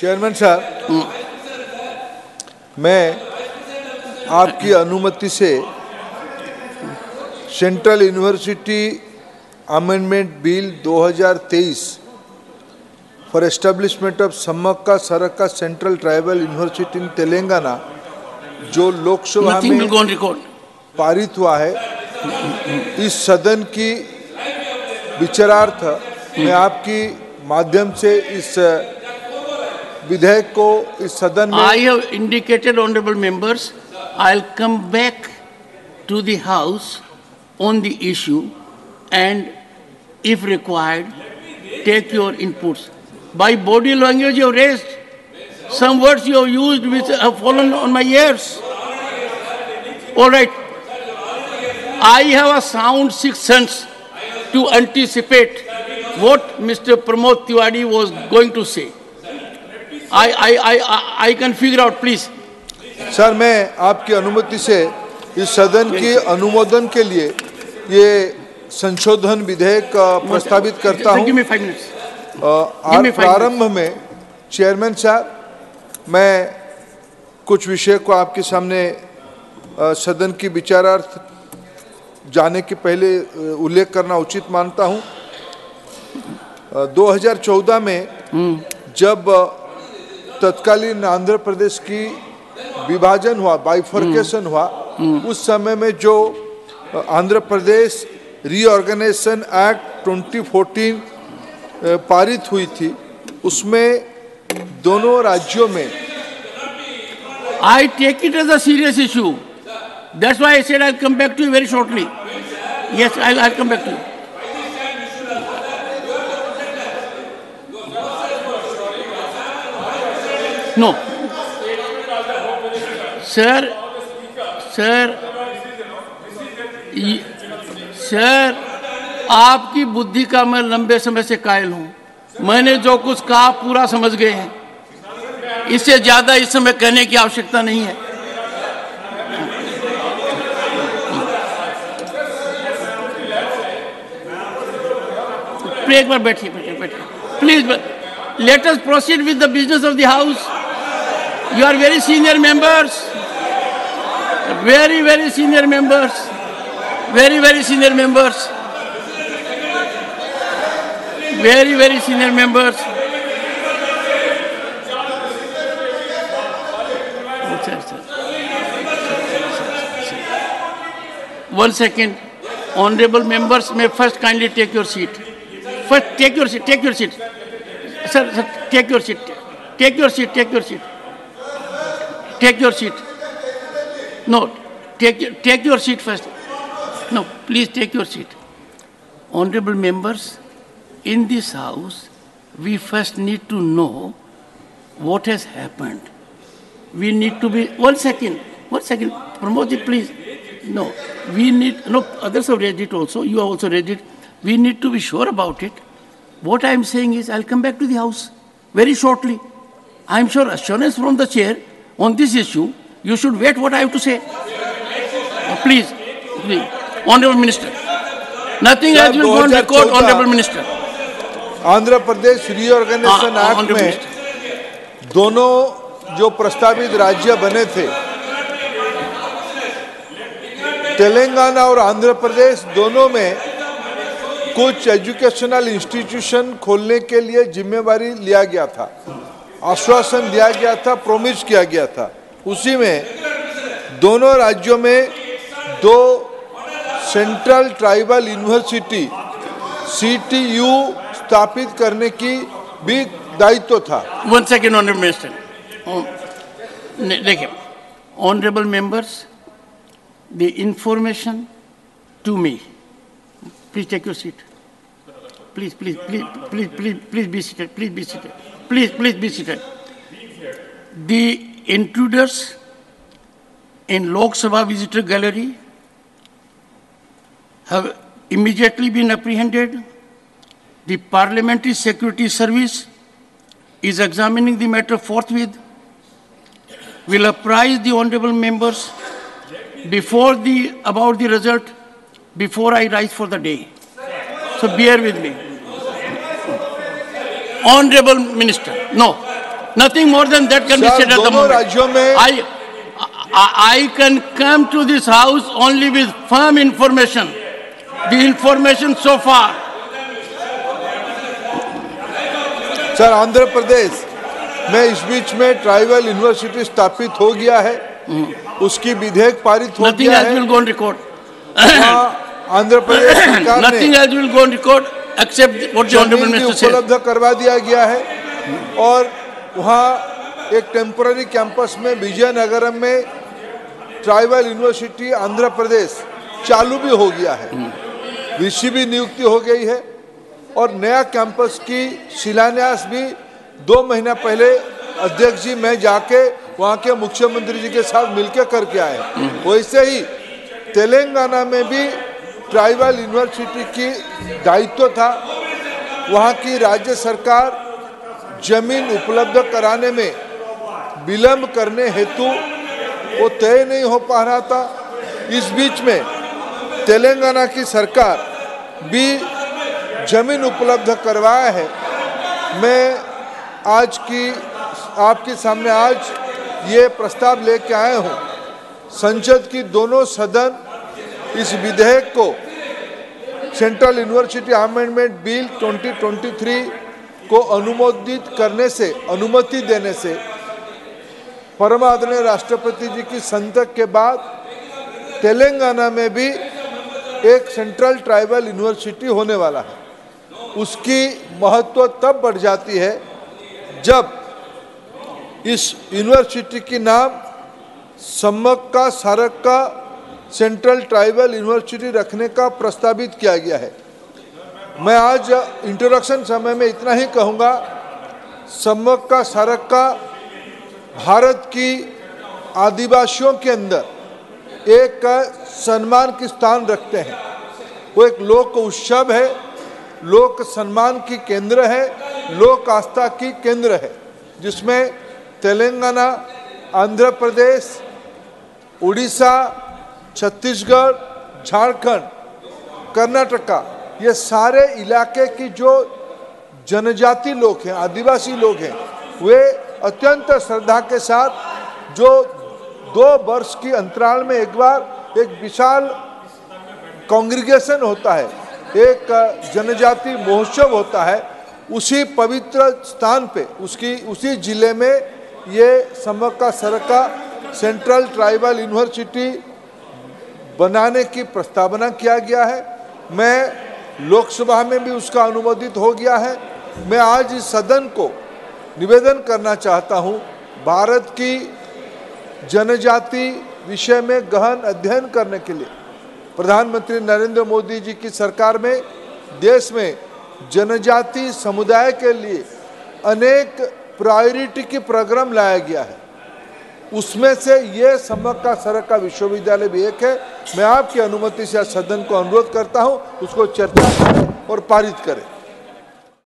Chairman साहब, मैं आपकी अनुमति से central university amendment bill 2023 for establishment of Sammakka Sarakka central tribal university in Telangana जो लोकसभा में पारित हुआ है, इस सदन की विचारार्थ मैं आपकी माध्यम से इस विधेयक को इस सदन में I have indicated, honorable members, I'll come back to the House on the issue and, if required, take your inputs. By body language you have raised, some words you have used which have fallen on my ears. All right. I have a sound sixth sense to anticipate what Mr. Pramod Tiwari was going to say. I can figure out, please. Sir, मैं आपकी अनुमति से इस सदन की अनुमोदन के लिए ये संशोधन विधेयक प्रस्तावित करता हूं। Give me 5 minutes. आज प्रारंभ में चेयरमैन साहब, मैं कुछ विषय को आपके सामने सदन की विचारार्थ जाने के पहले उल्लेख करना उचित मानता हूं। 2014 में जब तत्कालीन आंध्र प्रदेश की विभाजन हुआ, बाइफर्केशन हुआ, उस समय में जो आंध्र प्रदेश रीऑर्गेनाइजेशन एक्ट 2014 पारित हुई थी, उसमें दोनों राज्यों में I take it as a serious issue. That's why I said I'll come back to you very shortly. Yes, I'll come back to you. No. Sir, आपकी बुद्धि का मैं लंबे समय से कायल हूं। मैंने जो कुछ कहा पूरा समझ गए हैं, इससे ज्यादा इस समय कहने की आवश्यकता नहीं है। एक बार बैठिए, please let us proceed with the business of the house. You are very senior members, very senior members, very senior members, very senior members. One second, honorable members, may first kindly take your seat. First, take your seat. Sir, take your seat. Take your seat. No, take your seat first. No, please take your seat. Honorable members, in this house, we first need to know what has happened. We need to be, one second, Pramod, please. No, others have read it also, you have also read it. We need to be sure about it. What I am saying is, I'll come back to the House very shortly. I am sure assurance from the chair on this issue. You should wait what I have to say. Please. Honorable Minister. Nothing else will go on record, Honorable Minister. Andhra Pradesh reorganisation act में दोनों जो प्रस्तावित राज्य बने थे, तेलंगाना और आंध्र प्रदेश दोनों में कुछ एजुकेशनल इंस्टीट्यूशन खोलने के लिए जिम्मेवारी लिया गया था, आश्वासन दिया गया था, प्रोमिस किया गया था। उसी में दोनों राज्यों में 2 सेंट्रल ट्राइबल यूनिवर्सिटी CTU स्थापित करने की भी दायित्व था। One second, Honorable Minister. देखिए, Honorable members, the information to me. Please take your seat. Please be seated. Please be seated. The intruders in Lok Sabha visitor gallery have immediately been apprehended. The Parliamentary Security Service is examining the matter forthwith. Will apprise the honorable members about the result before I rise for the day. So bear with me. Honorable Minister, no. Nothing more than that can be said at the दोनों moment. राज्यों में I can come to this house only with firm information. The information so far. Sir, Andhra Pradesh में इस बीच में tribal university स्थापित हो गया है, उसकी विधेयक पारित हो Nothing गया else है। will go on record. Andhra Pradesh सरकार ने Nothing else will go on record except what the honorable जमीन भी minister said. उपलब्ध करवा दिया गया है और वहाँ एक टेम्पररी कैंपस में विजयनगरम में ट्राइबल यूनिवर्सिटी आंध्र प्रदेश चालू भी हो गया है, वीसी भी नियुक्ति हो गई है और नया कैंपस की शिलान्यास भी 2 महीना पहले अध्यक्ष जी मैं जाके वहाँ के मुख्यमंत्री जी के साथ मिलकर करके आए। वैसे ही तेलंगाना में भी ट्राइबल यूनिवर्सिटी की दायित्व था, वहाँ की राज्य सरकार जमीन उपलब्ध कराने में विलंब करने हेतु वो तय नहीं हो पा रहा था। इस बीच में तेलंगाना की सरकार भी जमीन उपलब्ध करवाया है। मैं आज की आपके सामने आज ये प्रस्ताव लेके आया हूँ, संसद की दोनों सदन इस विधेयक को सेंट्रल यूनिवर्सिटी अमेंडमेंट बिल 2023 को अनुमोदित करने से अनुमति देने से परम आदरणीय राष्ट्रपति जी की संतक के बाद तेलंगाना में भी एक सेंट्रल ट्राइबल यूनिवर्सिटी होने वाला है। उसकी महत्व तब बढ़ जाती है जब इस यूनिवर्सिटी की नाम Sammakka Sarakka central tribal university रखने का प्रस्तावित किया गया है। मैं आज इंट्रोडक्शन समय में इतना ही कहूँगा, सम्मक्का सारक्का भारत की आदिवासियों के अंदर एक सम्मान की स्थान रखते हैं। वो एक लोक उत्सव है, लोक सम्मान की केंद्र है, लोक आस्था की केंद्र है, जिसमें तेलंगाना, आंध्र प्रदेश, उड़ीसा, छत्तीसगढ़, झारखंड, कर्नाटका, ये सारे इलाके की जो जनजाति लोग हैं, आदिवासी लोग हैं, वे अत्यंत श्रद्धा के साथ जो 2 वर्ष की अंतराल में एक बार एक विशाल कांग्रीगेशन होता है, एक जनजाति महोत्सव होता है, उसी पवित्र स्थान पे उसी जिले में ये Sammakka Sarakka central tribal university बनाने की प्रस्तावना किया गया है। मैं लोकसभा में भी उसका अनुमोदित हो गया है। मैं आज इस सदन को निवेदन करना चाहता हूं, भारत की जनजाति विषय में गहन अध्ययन करने के लिए प्रधानमंत्री नरेंद्र मोदी जी की सरकार में देश में जनजाति समुदाय के लिए अनेक प्रायोरिटी की प्रोग्राम लाया गया है। उसमें से ये सम्मक्का सारक्का विश्वविद्यालय भी एक है। मैं आपकी अनुमति से सदन को अनुरोध करता हूं, उसको चर्चा करें और पारित करें।